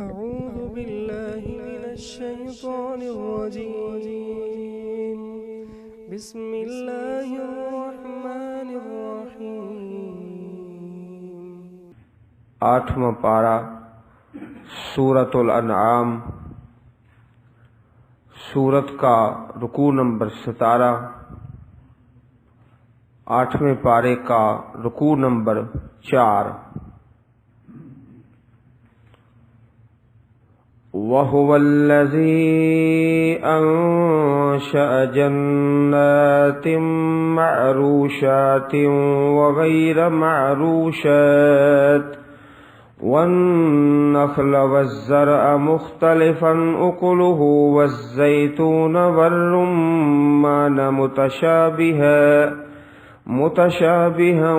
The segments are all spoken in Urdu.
أعوذ بالله من الشيطان الرجيم بسم الله الرحمن الرحيم۔ 8واں پارہ سورۃ الانعام، سورت کا رکوع نمبر 17، 8ویں پارے کا رکوع نمبر 4۔ وَهُوَ الَّذِي أَنشَأَ جَنَّاتٍ مَّعْرُوشَاتٍ وَغَيْرَ مَعْرُوشَاتٍ وَالنَّخْلَ وَالزَّرْعَ مُخْتَلِفًا أُكُلُهُ وَالزَّيْتُونَ وَالرُّمَّانَ متشابها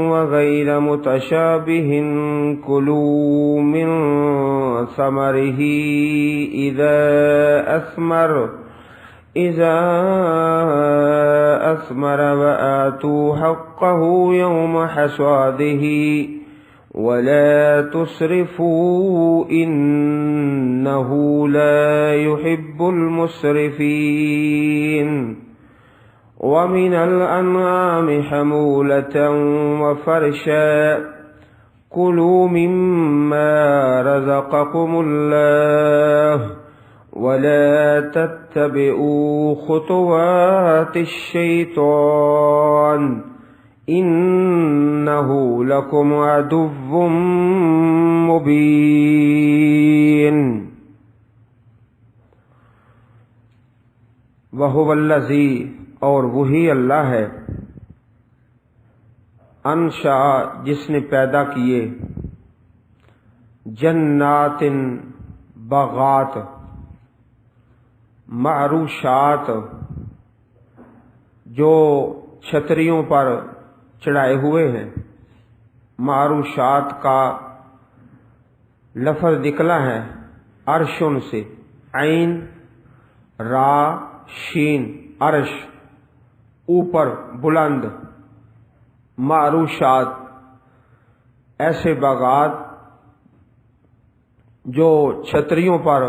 وغير متشابه كلوا من ثمره إذا أثمر وآتوا حقه يوم حصاده ولا تسرفوا إنه لا يحب المسرفين۔ وَمِنَ الْأَنْعَامِ حَمُولَةً وَفَرْشًا كُلُوا مِمَّا رَزَقَكُمُ اللَّهُ وَلَا تَتَّبِعُوا خُطُوَاتِ الشَّيْطَانِ إِنَّهُ لَكُمْ عَدُوٌّ مُبِينٌ۔ وَهُوَ الَّذِي، اور وہی اللہ ہے، انشا، جس نے پیدا کیے، جنات، باغات، معروشات، جو چھتریوں پر چڑھائے ہوئے ہیں۔ معروشات کا لفظ نکلا ہے عرشن سے، عین را شین، عرش، اوپر بلند۔ معروشات، ایسے باغات جو چھتریوں پر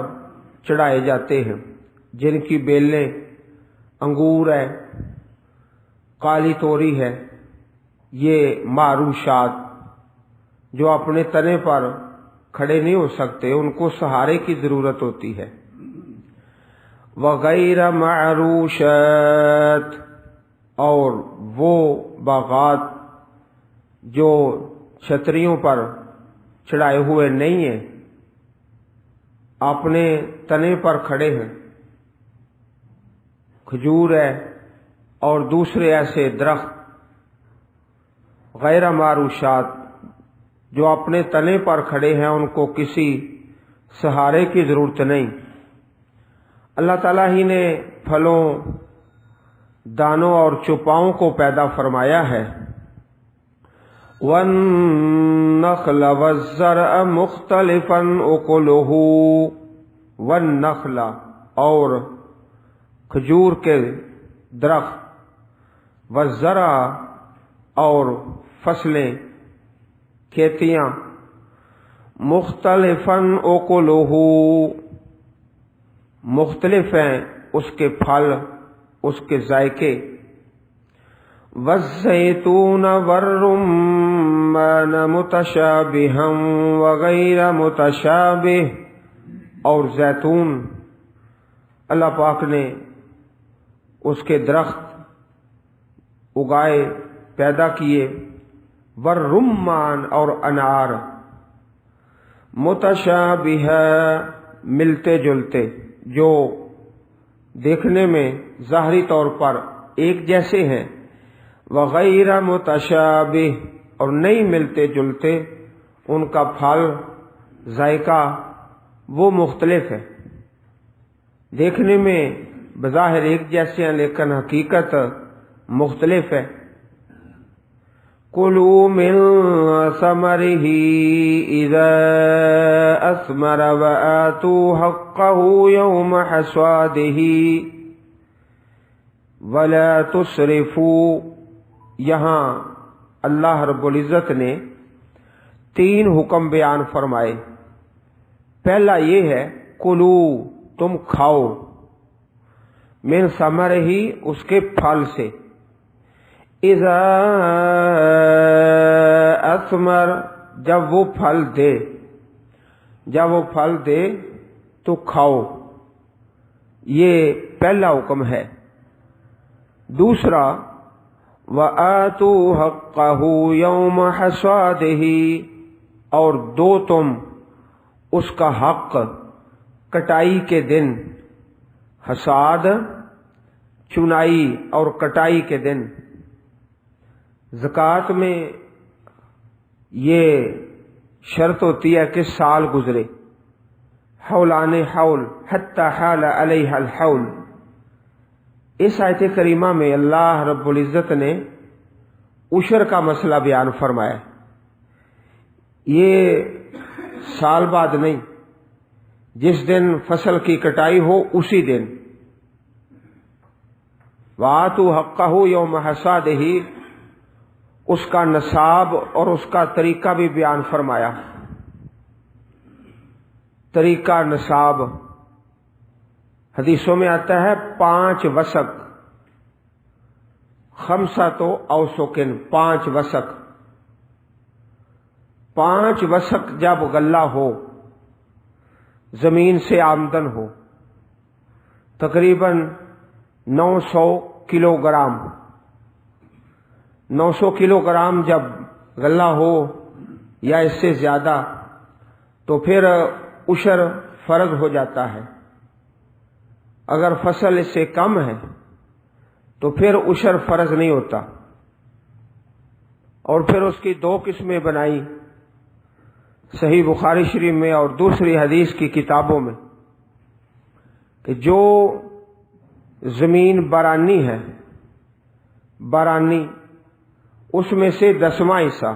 چڑھائے جاتے ہیں، جن کی بیلیں انگور ہے، کالی توری ہے، یہ معروشات جو اپنے تنے پر کھڑے نہیں ہو سکتے، ان کو سہارے کی ضرورت ہوتی ہے۔ وغیر معروشات، اور وہ باغات جو چھتریوں پر چڑھائے ہوئے نہیں ہیں، اپنے تنے پر کھڑے ہیں، کھجور ہے اور دوسرے ایسے درخت، غیر معروشات جو اپنے تنے پر کھڑے ہیں، ان کو کسی سہارے کی ضرورت نہیں۔ اللہ تعالیٰ ہی نے پھلوں، دانوں اور چوپاؤں کو پیدا فرمایا ہے۔ وَالنَّخْلَ وَالزَّرْعَ مُخْتَلِفًا أُكُلُهُ، وَالنَّخْلَ، اور کھجور کے درخت، وَالزَّرْعَ، اور فصلیں، کھیتیاں، مُخْتَلِفًا أُكُلُهُ، مختلف ہیں اس کے پھل، اس کے ذائقے۔ والزیتون والرمان متشابہا وغیر متشابہ، اور زیتون، اللہ پاک نے اس کے درخت اگائے، پیدا کیے۔ والرمان، اور انار، متشابہا، ملتے جلتے، جو دیکھنے میں ظاہری طور پر ایک جیسے ہیں۔ وغیر متشابہ، اور نہیں ملتے جلتے، ان کا پھل، ذائقہ وہ مختلف ہے۔ دیکھنے میں بظاہر ایک جیسے ہیں لیکن حقیقت مختلف ہے۔ کلوا من ثمره اذا اثمر وآتوا حقه يوم حصاده ولا تسرفوا۔ یہاں اللہ رب العزت نے 3 حکم بیان فرمائے۔ پہلا یہ ہے کلو، تم کھاؤ، من ثمرہ ہی، اس کے پھل سے، اذا اثمر، جب وہ پھل دے، جب وہ پھل دے تو کھاؤ، یہ پہلا حکم ہے۔ دوسرا وَآتُوا حَقَّهُ يَوْمَ حَصَادِهِ، اور دو تم اس کا حق کٹائی کے دن، حصاد چنائی اور کٹائی کے دن۔ زکوٰۃ میں یہ شرط ہوتی ہے کہ سال گزرے، حولان حول حتی حال علیہ الحول۔ اس آیت کریمہ میں اللہ رب العزت نے عشر کا مسئلہ بیان فرمایا، یہ سال بعد نہیں، جس دن فصل کی کٹائی ہو اسی دن۔ وَآتُوا حَقَّهُ يَوْمَ حَصَادِهِ، اس کا نصاب اور اس کا طریقہ بھی بیان فرمایا۔ طریقہ نصاب حدیثوں میں آتا ہے 5 وسق، خمسۃ اوسقن، 5 وسق۔ 5 وسق جب غلہ ہو، زمین سے آمدن ہو، تقریباً 900 کلو گرام، 900 کلو گرام جب غلہ ہو یا اس سے زیادہ، تو پھر عشر فرض ہو جاتا ہے۔ اگر فصل اس سے کم ہے تو پھر عشر فرض نہیں ہوتا۔ اور پھر اس کی 2 قسمیں بنائی صحیح بخاری شریف میں اور دوسری حدیث کی کتابوں میں، کہ جو زمین بارانی ہے، بارانی، اس میں سے 10واں حصہ،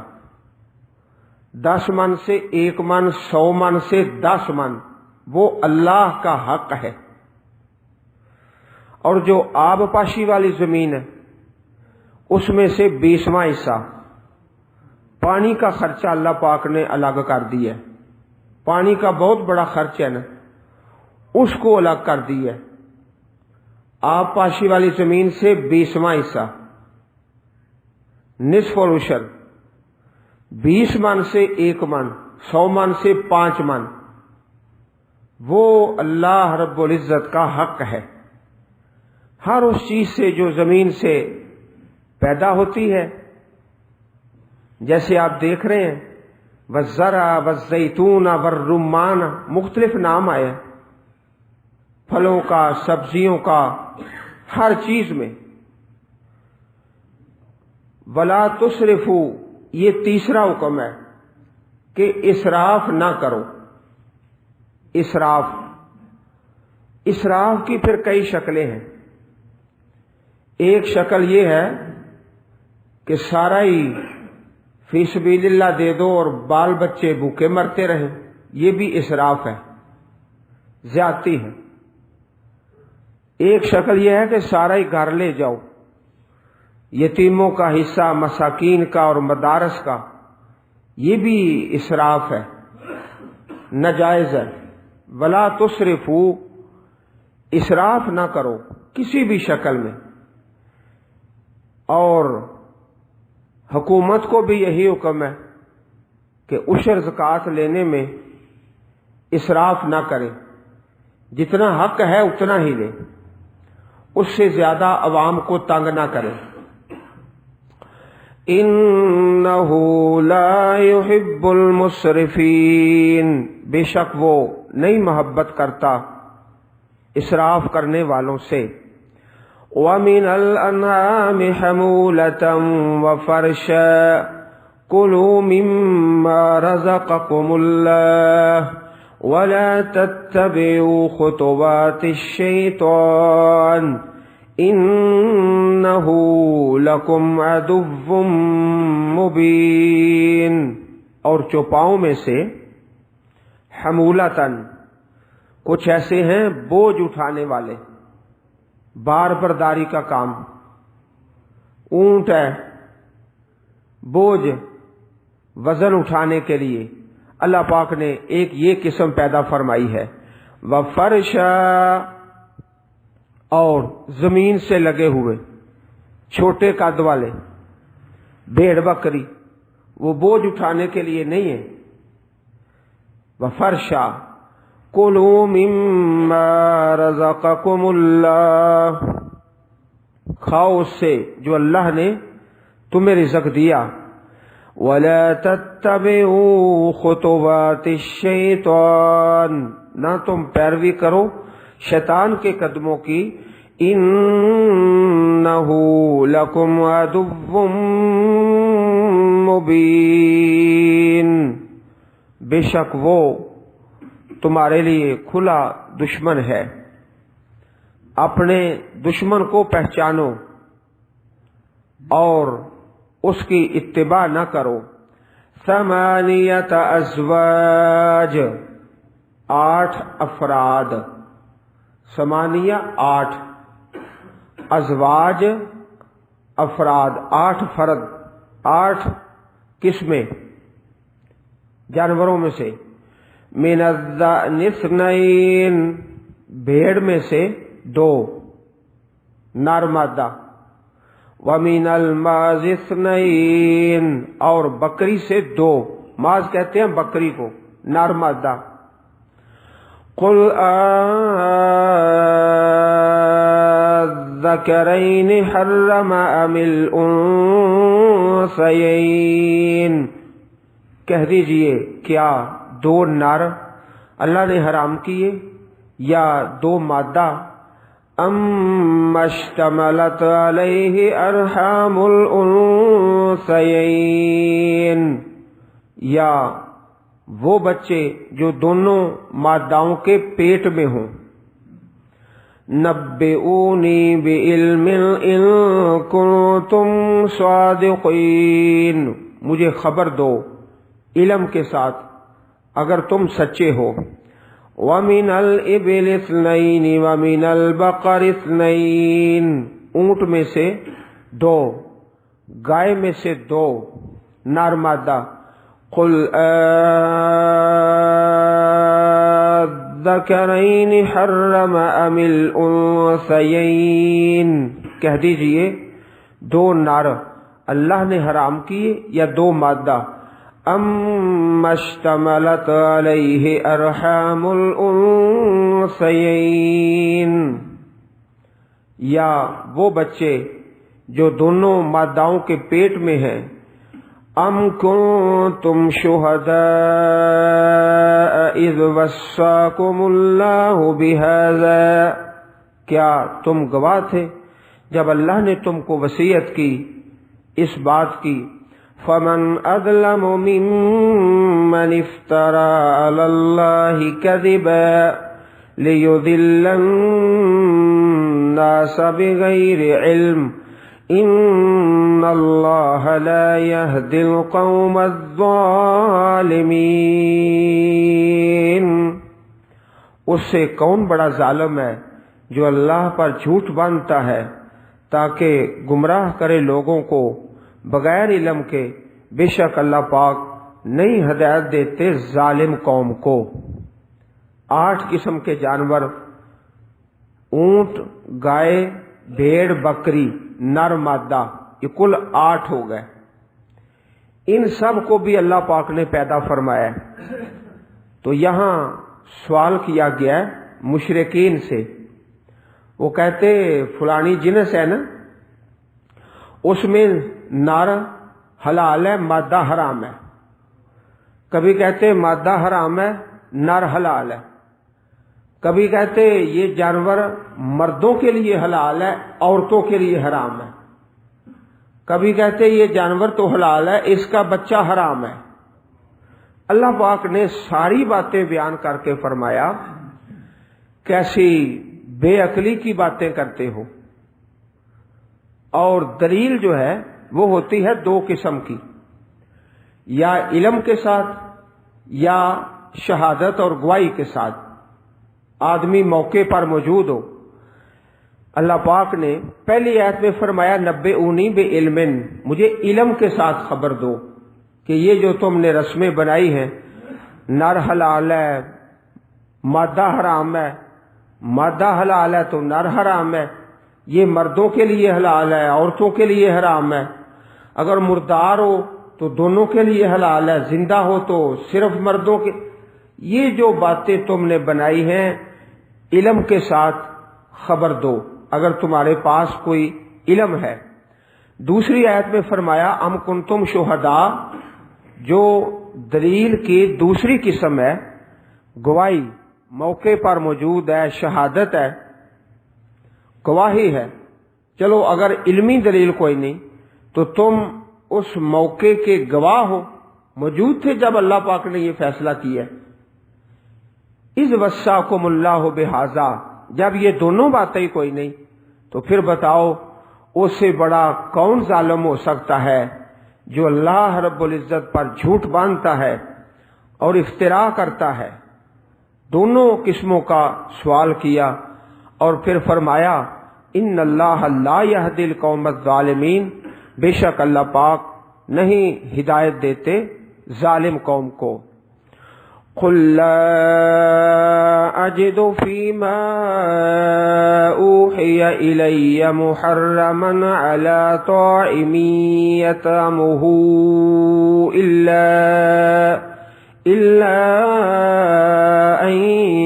10 من سے 1 من، 100 من سے 10 من، وہ اللہ کا حق ہے۔ اور جو آب پاشی والی زمین ہے، اس میں سے 20واں حصہ، پانی کا خرچہ اللہ پاک نے الگ کر دیا ہے، پانی کا بہت بڑا خرچ ہے نا، اس کو الگ کر دیا ہے۔ آب پاشی والی زمین سے 20واں حصہ، نصف العشر، 20 من سے 1 من، 100 من سے 5 من، وہ اللہ رب العزت کا حق ہے۔ ہر اس چیز سے جو زمین سے پیدا ہوتی ہے، جیسے آپ دیکھ رہے ہیں والزرع والزیتون والرمان، مختلف نام آئے، پھلوں کا، سبزیوں کا، ہر چیز میں۔ ولا تسرفوا، یہ تیسرا حکم ہے کہ اسراف نہ کرو۔ اسراف کی پھر کئی شکلیں ہیں۔ ایک شکل یہ ہے کہ سارا ہی فی سبیل اللہ دے دو اور بال بچے بھوکے مرتے رہیں، یہ بھی اسراف ہے، زیادتی ہے۔ ایک شکل یہ ہے کہ سارا ہی گھر لے جاؤ، یتیموں کا حصہ، مساکین کا اور مدارس کا، یہ بھی اسراف ہے، ناجائز ہے۔ ولا تسرفوا، اسراف نہ کرو کسی بھی شکل میں۔ اور حکومت کو بھی یہی حکم ہے کہ عشر زکوٰۃ لینے میں اسراف نہ کرے، جتنا حق ہے اتنا ہی لے، اس سے زیادہ عوام کو تنگ نہ کرے۔ انہ لا يحب المسرفین، بے شک وہ نہیں محبت کرتا اسراف کرنے والوں سے۔ وَمِنَ الْأَنْعَامِ حَمُولَةً وَفَرْشًا كُلُوا مِمَّا رَزَقَكُمُ اللَّهُ وَلَا تَتَّبِعُوا خُطُوَاتِ الشَّيْطَانِ إِنَّهُ لَكُمْ عَدُوٌّ مُبِينٌ۔ اور چوپاؤں میں سے حمولتاً، کچھ ایسے ہیں بوجھ اٹھانے والے، بار برداری کا کام، اونٹ ہے، بوجھ وزن اٹھانے کے لیے، اللہ پاک نے ایک یہ قسم پیدا فرمائی ہے، وفرشا، اور زمین سے لگے ہوئے چھوٹے قد والے بھیڑ بکری، وہ بوجھ اٹھانے کے لیے نہیں ہے۔ وفرشا کلوا مما رزقکم اللہ، کھاؤ اس سے جو اللہ نے تمہیں رزق دیا۔ ولا تتبعوا خطوات الشیطان، نہ تم پیروی کرو شیطان کے قدموں کی، انہ لکم عدو مبین، بے شک وہ تمہارے لیے کھلا دشمن ہے۔ اپنے دشمن کو پہچانو اور اس کی اتباع نہ کرو۔ ثمانیت ازواج، 8 افراد، ثمانیہ 8، ازواج افراد 8 فرد، 8 قسمیں جانوروں میں سے۔ من الذئن اثنین، بھیڑ میں سے 2 نر مادہ، ومن الماز اثنین، اور بکری سے 2، ماز کہتے ہیں بکری کو، نر مادہ۔ قل الذکرین حرم ام الانثیین، کہہ دیجئے کیا 2 نر اللہ نے حرام کیے یا 2 مادہ؟ ام اشتملت علیہ ارحام الانثیین، یا وہ بچے جو دونوں ماداؤں کے پیٹ میں ہوں۔ نبئونی بعلم ان کنتم صادقین، مجھے خبر دو علم کے ساتھ اگر تم سچے ہو۔ وَمِنَ الْإِبِلِ اثْنَيْنِ وَمِنَ الْبَقَرِ اثْنَيْنِ، اونٹ میں سے 2، گائے میں سے 2 نر مادہ۔ قُلْ الذَّكَرَيْنِ حَرَّمَ أَمِ الْأُنثَيَيْنِ، کہہ دیجئے 2 نر اللہ نے حرام کیے یا 2 مادہ؟ ام اشتملت علیہ ارحام الانثیین، یا وہ بچے جو دونوں ماداؤں کے پیٹ میں ہیں۔ ام کنتم شہداء اذ وصاکم اللہ بہذا، کیا تم گواہ تھے جب اللہ نے تم کو وصیت کی اس بات کی؟ فمن اظلم ممن افترى على الله كذبا ليضل الناس بغير علم ان اللہ لا يهدي القوم الظالمین، اس سے کون بڑا ظالم ہے جو اللہ پر جھوٹ باندھتا ہے تاکہ گمراہ کرے لوگوں کو بغیر علم کے، بے شک اللہ پاک نہیں ہدایت دیتے ظالم قوم کو۔ 8 قسم کے جانور، اونٹ، گائے، بھیڑ، بکری، نر مادہ، یہ کل 8 ہو گئے۔ ان سب کو بھی اللہ پاک نے پیدا فرمایا ہے۔ تو یہاں سوال کیا گیا ہے مشرکین سے، وہ کہتے فلانی جنس ہے نا، اس میں نر حلال ہے مادہ حرام ہے، کبھی کہتے مادہ حرام ہے نر حلال ہے، کبھی کہتے یہ جانور مردوں کے لیے حلال ہے عورتوں کے لیے حرام ہے، کبھی کہتے یہ جانور تو حلال ہے اس کا بچہ حرام ہے۔ اللہ پاک نے ساری باتیں بیان کر کے فرمایا کیسی بے عقلی کی باتیں کرتے ہو۔ اور دلیل جو ہے وہ ہوتی ہے 2 قسم کی، یا علم کے ساتھ یا شہادت اور گواہی کے ساتھ، آدمی موقع پر موجود ہو۔ اللہ پاک نے پہلی آیت میں فرمایا نبئونی بعلم، مجھے علم کے ساتھ خبر دو کہ یہ جو تم نے رسمیں بنائی ہیں نر حلال ہے مادہ حرام ہے، مادہ حلال ہے تو نر حرام ہے، یہ مردوں کے لیے حلال ہے عورتوں کے لیے حرام ہے، اگر مردار ہو تو دونوں کے لیے حلال ہے، زندہ ہو تو صرف مردوں کے۔ یہ جو باتیں تم نے بنائی ہیں علم کے ساتھ خبر دو اگر تمہارے پاس کوئی علم ہے۔ دوسری آیت میں فرمایا ام کنتم شہداء، جو دلیل کی دوسری قسم ہے، گواہی موقع پر موجود ہے، شہادت ہے، گواہی ہے۔ چلو اگر علمی دلیل کوئی نہیں تو تم اس موقع کے گواہ ہو، موجود تھے جب اللہ پاک نے یہ فیصلہ کیا۔ اذ وصاکم اللہ بہذا، جب یہ دونوں باتیں کوئی نہیں تو پھر بتاؤ اس سے بڑا کون ظالم ہو سکتا ہے جو اللہ رب العزت پر جھوٹ باندھتا ہے اور افتراء کرتا ہے۔ دونوں قسموں کا سوال کیا اور پھر فرمایا ان اللہ لا یہدی القوم الظالمین، بے شک اللہ پاک نہیں ہدایت دیتے ظالم قوم کو۔ قل لا اجد فیما اوحی الی محرما علی طاعم یطعمہ الا ان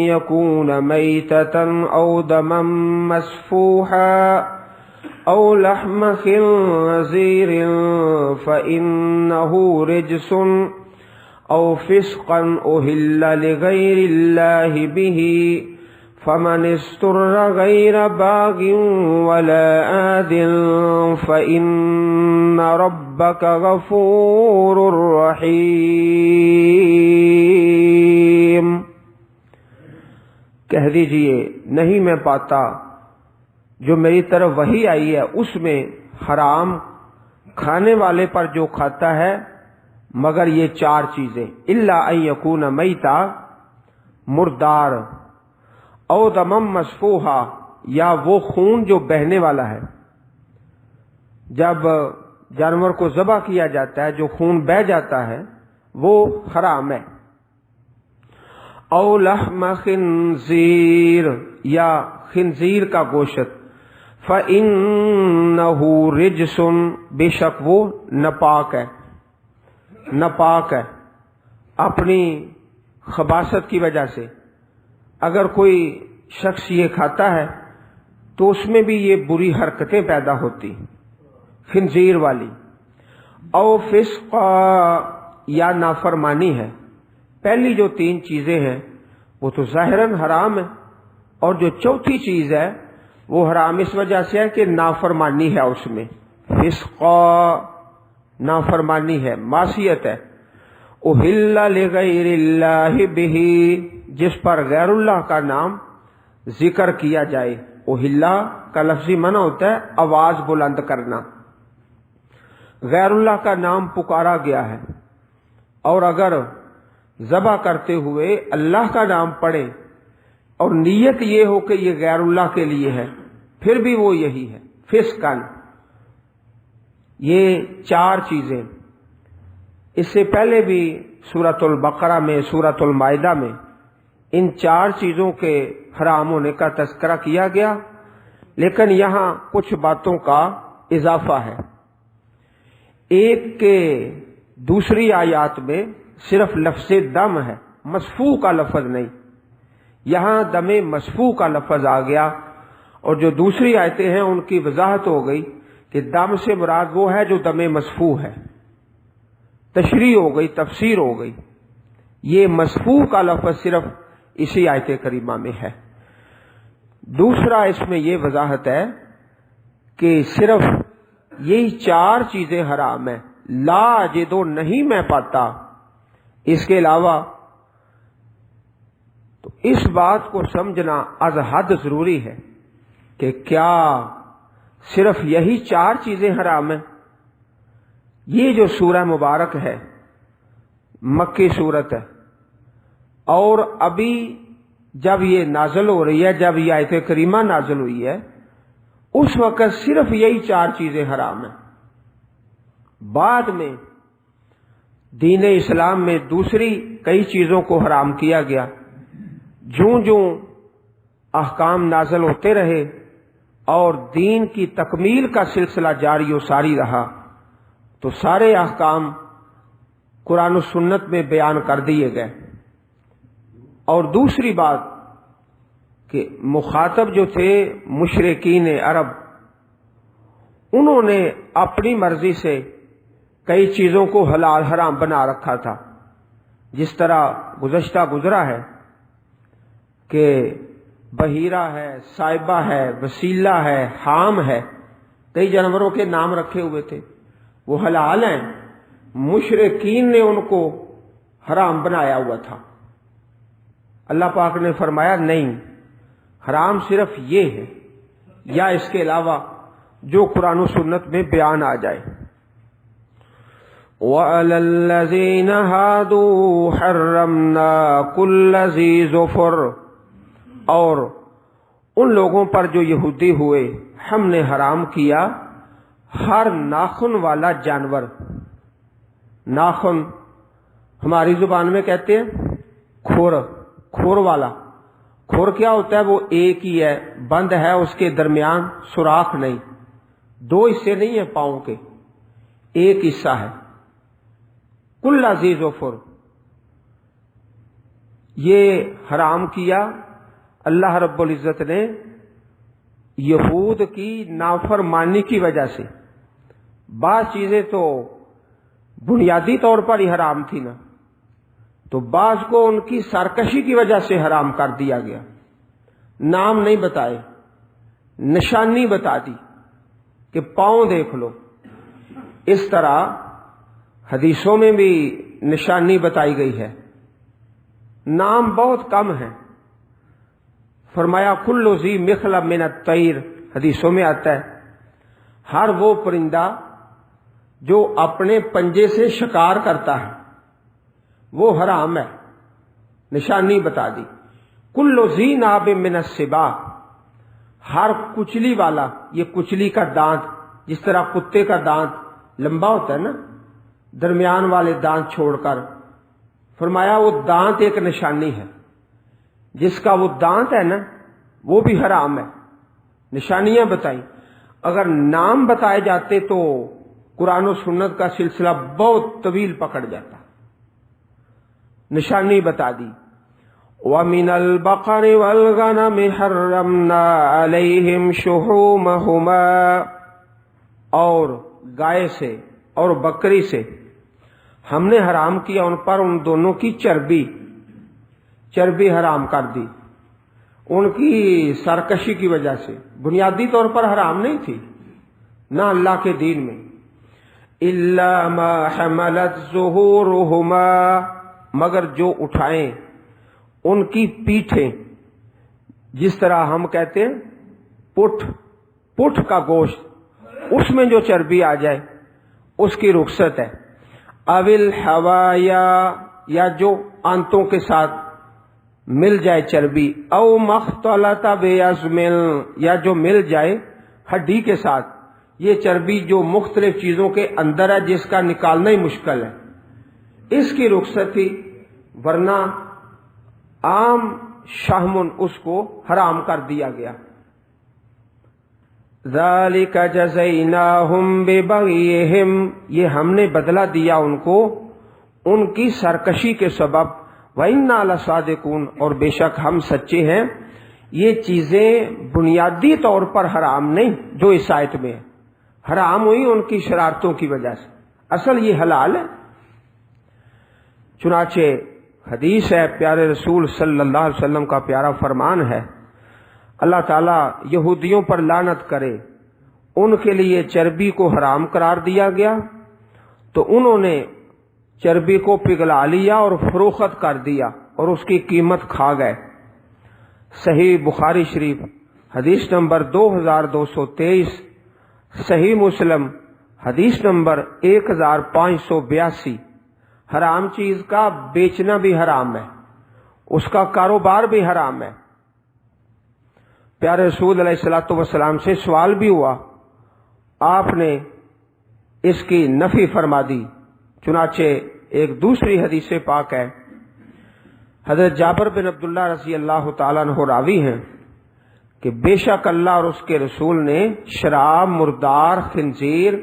یکون میتۃ او دما مسفوحا او لحم خنزیر فإنہ رجس او فسقا اہل لغیر اللہ بہ فمن استر غیر باغ ولا آد فإن ربک غفور رحیم۔ کہہ دیجئے نہیں میں پاتا جو میری طرف وحی آئی ہے اس میں حرام کھانے والے پر جو کھاتا ہے مگر یہ چار چیزیں، الا ان یکون میتا، مردار، او دمم مسفوحا، یا وہ خون جو بہنے والا ہے، جب جانور کو ذبح کیا جاتا ہے جو خون بہہ جاتا ہے وہ حرام ہے، او لحم خنزیر، یا خنزیر کا گوشت، فَإِنَّهُ رِجْسٌ، بے شک وہ ناپاک ہے، ناپاک ہے اپنی خباثت کی وجہ سے۔ اگر کوئی شخص یہ کھاتا ہے تو اس میں بھی یہ بری حرکتیں پیدا ہوتی، خنزیر والی۔ او فسق، یا نافرمانی ہے۔ پہلی جو تین چیزیں ہیں وہ تو ظاہراً حرام ہے، اور جو چوتھی چیز ہے وہ حرام اس وجہ سے ہے کہ نافرمانی ہے اس میں، فسق نافرمانی ہے، معصیت ہے۔ اہل لغیر اللہ بہ، جس پر غیر اللہ کا نام ذکر کیا جائے۔ اہل کا لفظی معنی ہوتا ہے آواز بلند کرنا، غیر اللہ کا نام پکارا گیا ہے، اور اگر ذبح کرتے ہوئے اللہ کا نام پڑھے اور نیت یہ ہو کہ یہ غیر اللہ کے لیے ہے پھر بھی وہ یہی ہے، فسقاً۔ یہ چار چیزیں اس سے پہلے بھی سورۃ البقرہ میں، سورۃ المائدہ میں ان چار چیزوں کے حرام ہونے کا تذکرہ کیا گیا، لیکن یہاں کچھ باتوں کا اضافہ ہے۔ ایک کے دوسری آیات میں صرف لفظ دم ہے، مسفوح کا لفظ نہیں، یہاں دم مسفوح کا لفظ آ گیا، اور جو دوسری آیتیں ہیں ان کی وضاحت ہو گئی کہ دم سے مراد وہ ہے جو دم مسفوح ہے، تشریح ہو گئی، تفسیر ہو گئی۔ یہ مسفوح کا لفظ صرف اسی آیت کریمہ میں ہے۔ دوسرا اس میں یہ وضاحت ہے کہ صرف یہی چار چیزیں حرام ہیں، لا اجدو نہیں میں پاتا، اس کے علاوہ۔ تو اس بات کو سمجھنا از حد ضروری ہے کہ کیا صرف یہی چار چیزیں حرام ہیں؟ یہ جو سورہ مبارک ہے مکی صورت ہے، اور ابھی جب یہ نازل ہو رہی ہے، جب یہ آیت کریمہ نازل ہوئی ہے اس وقت صرف یہی چار چیزیں حرام ہیں۔ بعد میں دین اسلام میں دوسری کئی چیزوں کو حرام کیا گیا. جوں جوں احکام نازل ہوتے رہے اور دین کی تکمیل کا سلسلہ جاری و ساری رہا تو سارے احکام قرآن و سنت میں بیان کر دیے گئے. اور دوسری بات کہ مخاطب جو تھے مشرکین عرب، انہوں نے اپنی مرضی سے کئی چیزوں کو حلال حرام بنا رکھا تھا. جس طرح گزشتہ گزرا ہے کہ بحیرہ ہے، صائبہ ہے، وسیلہ ہے، حام ہے، کئی جانوروں کے نام رکھے ہوئے تھے، وہ حلال ہیں. مشرکین نے ان کو حرام بنایا ہوا تھا. اللہ پاک نے فرمایا نہیں، حرام صرف یہ ہے یا اس کے علاوہ جو قرآن و سنت میں بیان آ جائے. وَعَلَى الَّذِينَ هَادُوا حَرَّمْنَا كُلَّ ذِي ظُفُرٍ، اور ان لوگوں پر جو یہودی ہوئے ہم نے حرام کیا ہر ناخن والا جانور. ناخن ہماری زبان میں کہتے ہیں کھور، کھور والا. کھور کیا ہوتا ہے؟ وہ ایک ہی ہے، بند ہے، اس کے درمیان سوراخ نہیں، دو حصے نہیں ہیں پاؤں کے، ایک حصہ ہے. کل ذی ظفر، یہ حرام کیا اللہ رب العزت نے یہود کی نافرمانی کی وجہ سے. بعض چیزیں تو بنیادی طور پر ہی حرام تھی نا، تو بعض کو ان کی سرکشی کی وجہ سے حرام کر دیا گیا. نام نہیں بتائے، نشانی بتا دی کہ پاؤں دیکھ لو. اس طرح حدیثوں میں بھی نشانی بتائی گئی ہے، نام بہت کم ہے. فرمایا کل ذی مخلب من الطیر، حدیثوں میں آتا ہے ہر وہ پرندہ جو اپنے پنجے سے شکار کرتا ہے وہ حرام ہے. نشانی بتا دی. کل ذی ناب من السباع، ہر کچلی والا، یہ کچلی کا دانت، جس طرح کتے کا دانت لمبا ہوتا ہے نا، درمیان والے دانت چھوڑ کر، فرمایا وہ دانت ایک نشانی ہے. جس کا وہ دانت ہے نا وہ بھی حرام ہے. نشانیاں بتائیں. اگر نام بتائے جاتے تو قرآن و سنت کا سلسلہ بہت طویل پکڑ جاتا. نشانی بتا دی. وَمِنَ الْبَقَرِ وَالْغَنَمِ حَرَّمْنَا عَلَيْهِمْ شُحُومَهُمَا، اور گائے سے اور بکری سے ہم نے حرام کیا ان پر ان دونوں کی چربی. چربی حرام کر دی ان کی سرکشی کی وجہ سے. بنیادی طور پر حرام نہیں تھی نہ اللہ کے دین میں. إِلَّا مَا حَمَلَتْ ظُهُورُهُمَا، مگر جو اٹھائیں ان کی پیٹھیں، جس طرح ہم کہتے ہیں پٹھ کا گوشت، اس میں جو چربی آ جائے اس کی رخصت ہے. اول حوایا، یا جو آنتوں کے ساتھ مل جائے چربی. او مختلط بعظم، یا جو مل جائے ہڈی کے ساتھ. یہ چربی جو مختلف چیزوں کے اندر ہے جس کا نکالنا ہی مشکل ہے، اس کی رخصت تھی، ورنہ عام شہمن اس کو حرام کر دیا گیا. ذالک جزیناہم ببغیہم، یہ ہم نے بدلہ دیا ان کو ان کی سرکشی کے سبب. وَإِنَّا لَصَادِقُونَ، اور بے شک ہم سچے ہیں. یہ چیزیں بنیادی طور پر حرام نہیں جو اس آیت میں ہے، حرام ہوئی ان کی شرارتوں کی وجہ سے، اصل یہ حلال ہے. چنانچہ حدیث ہے، پیارے رسول صلی اللہ علیہ وسلم کا پیارا فرمان ہے، اللہ تعالیٰ یہودیوں پر لعنت کرے، ان کے لیے چربی کو حرام قرار دیا گیا تو انہوں نے چربی کو پگھلا لیا اور فروخت کر دیا اور اس کی قیمت کھا گئے. صحیح بخاری شریف حدیث نمبر 2223، صحیح مسلم حدیث نمبر 1582. حرام چیز کا بیچنا بھی حرام ہے، اس کا کاروبار بھی حرام ہے. پیارے رسول علیہ الصلوۃ والسلام سے سوال بھی ہوا، آپ نے اس کی نفی فرما دی. چنانچہ ایک دوسری حدیث پاک ہے، حضرت جابر بن عبداللہ رضی اللہ تعالیٰ عنہ راوی ہیں کہ بے شک اللہ اور اس کے رسول نے شراب، مردار، خنزیر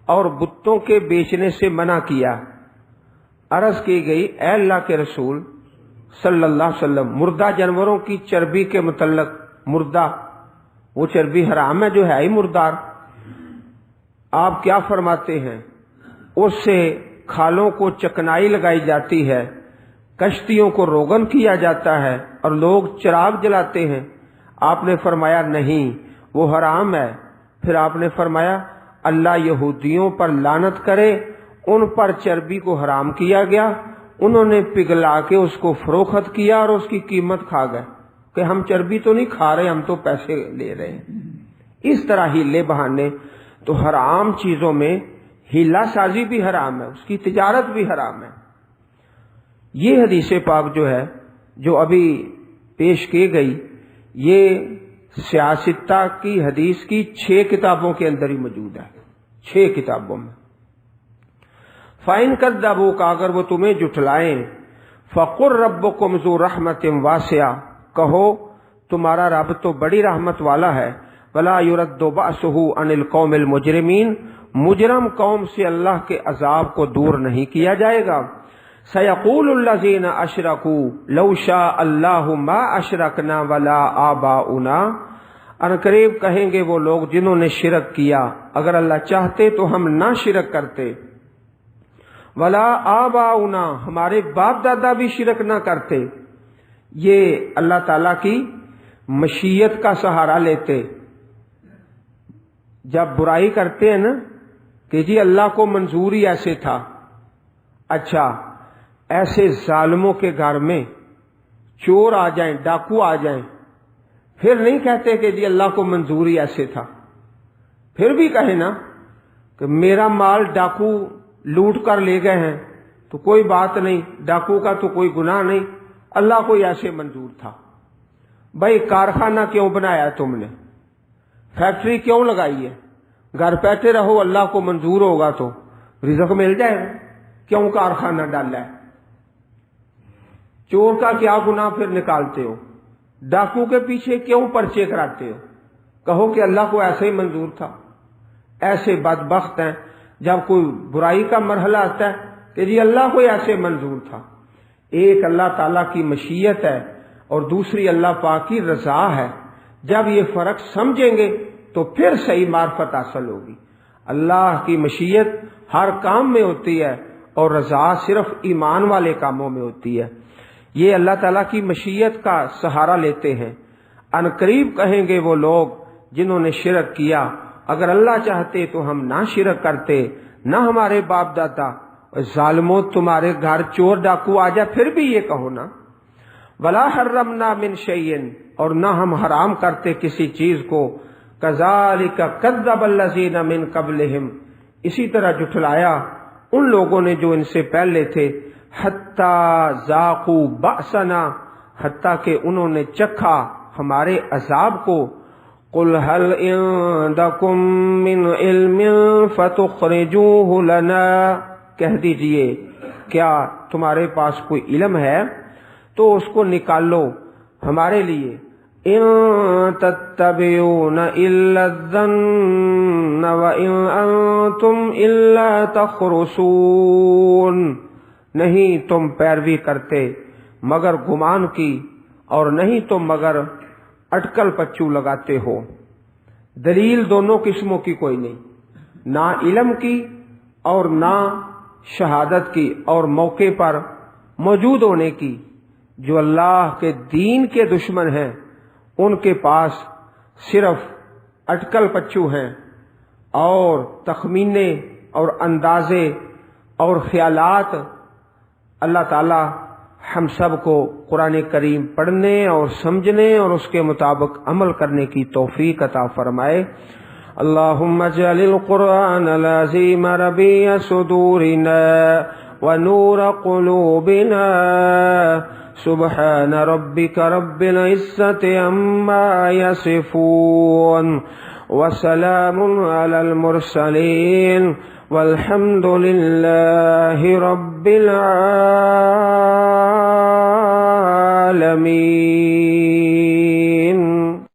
اور بتوں کے بیچنے سے منع کیا۔ عرض کی گئی اے اللہ کے رسول صلی اللہ علیہ وسلم، مردہ جانوروں کی چربی کے متعلق، مردہ وہ چربی حرام ہے جو ہے ہی مردار، آپ کیا فرماتے ہیں؟ اس سے کھالوں کو چکنائی لگائی جاتی ہے، کشتیوں کو روغن کیا جاتا ہے اور لوگ چراغ جلاتے ہیں۔ آپ نے فرمایا نہیں، وہ حرام ہے۔ پھر آپ نے فرمایا اللہ یہودیوں پر لعنت کرے، ان پر چربی کو حرام کیا گیا، انہوں نے پگھلا کے اس کو فروخت کیا اور اس کی قیمت کھا گئے کہ ہم چربی تو نہیں کھا رہے، ہم تو پیسے لے رہے ہیں۔ اس طرح ہیلے بہانے، تو حرام چیزوں میں ہیلا سازی بھی حرام ہے، اس کی تجارت بھی حرام ہے۔ یہ حدیث پاک جو ہے جو ابھی پیش کی گئی، یہ سیاستہ کی حدیث کی 6 کتابوں کے اندر ہی موجود ہے، 6 کتابوں میں۔ فَإِن كَذَّبُوكَ، اگر وہ تمہیں جھٹلائیں، فَقُلْ رَبُّكُمْ ذُو رَحْمَةٍ وَاسِعَةٍ، کہو تمہارا رب تو بڑی رحمت والا ہے، وَلَا يُرَدُّ بَأْسُهُ عَنِ الْقَوْمِ الْمُجْرِمِينَ، مجرم قوم سے اللہ کے عذاب کو دور نہیں کیا جائے گا۔ سَيَقُولُ الَّذِينَ أَشْرَكُوا لَوْ شَاءَ اللَّهُ مَا أَشْرَكْنَا وَلَا آبَاؤُنَا، انقریب کہیں گے وہ لوگ جنہوں نے شرک کیا، اگر اللہ چاہتے تو ہم نہ شرک کرتے، وَلَا آبَاؤُنَا، ہمارے باپ دادا بھی شرک نہ کرتے۔ یہ اللہ تعالیٰ کی مشیت کا سہارا لیتے، جب برائی کرتے ہیں نا کہ جی اللہ کو منظور ہی ایسے تھا۔ اچھا، ایسے ظالموں کے گھر میں چور آ جائیں، ڈاکو آ جائیں، پھر نہیں کہتے کہ جی اللہ کو منظور ہی ایسے تھا، پھر بھی کہیں نا کہ میرا مال ڈاکو لوٹ کر لے گئے ہیں تو کوئی بات نہیں، ڈاکو کا تو کوئی گناہ نہیں، اللہ کو ایسے منظور تھا۔ بھائی کارخانہ کیوں بنایا تم نے؟ فیکٹری کیوں لگائی ہے؟ گھر بیٹھے رہو، اللہ کو منظور ہوگا تو رزق مل جائے گا، کیوں کارخانہ ڈالا ہے؟ چور کا کیا گناہ پھر نکالتے ہو؟ ڈاکو کے پیچھے کیوں پرچے کراتے ہو؟ کہو کہ اللہ کو ایسے ہی منظور تھا۔ ایسے بدبخت ہیں جب کوئی برائی کا مرحلہ آتا ہے کہ جی اللہ کو ایسے منظور تھا۔ ایک اللہ تعالیٰ کی مشیت ہے اور دوسری اللہ پاک کی رضا ہے۔ جب یہ فرق سمجھیں گے تو پھر صحیح معرفت حاصل ہوگی۔ اللہ کی مشیت ہر کام میں ہوتی ہے اور رضا صرف ایمان والے کاموں میں ہوتی ہے۔ یہ اللہ تعالیٰ کی مشیت کا سہارا لیتے ہیں۔ عنقریب کہیں گے وہ لوگ جنہوں نے شرک کیا، اگر اللہ چاہتے تو ہم نہ شرک کرتے، نہ ہمارے باپ دادا۔ ظالموں، تمہارے گھر چور ڈاکو آ جائے پھر بھی یہ کہو نا، وَلَا حَرَّمْنَا مِنْ شَيْءٍ، اور نہ ہم حرام کرتے کسی چیز کو، كَذَلِكَ كَذَّبَ الَّذِينَ مِنْ قَبْلِهِمْ، اسی طرح جھٹلایا ان لوگوں نے جو ان سے پہلے تھے، حَتَّى ذَاقُوا بَأْسَنَا، حتیٰ کہ انہوں نے چکھا ہمارے عذاب کو۔ قُلْ هَلْ عِندَكُم مِّنْ عِلْمٍ فَتُخْرِجُوهُ لَنَا، کہہ دیجئے کیا تمہارے پاس کوئی علم ہے تو اس کو نکالو ہمارے لیے۔ إِن تَتَّبِعُونَ إِلَّا الظَّنَّ وَإِنْ أَنْتُمْ إِلَّا تَخْرُصُونَ، نہیں تم پیروی کرتے مگر گمان کی، اور نہیں تم مگر اٹکل پچو لگاتے ہو۔ دلیل دونوں قسموں کی کوئی نہیں، نہ علم کی اور نہ شہادت کی اور موقع پر موجود ہونے کی۔ جو اللہ کے دین کے دشمن ہیں ان کے پاس صرف اٹکل پچو ہیں اور تخمینے اور اندازے اور خیالات۔ اللہ تعالی ہم سب کو قرآن کریم پڑھنے اور سمجھنے اور اس کے مطابق عمل کرنے کی توفیق عطا فرمائے۔ اللهم اجعل القرآن العظيم ربيع صدورنا ونور قلوبنا، سبحان ربك رب العزة عما يصفون، وسلام على المرسلين، والحمد لله رب رب العالمين.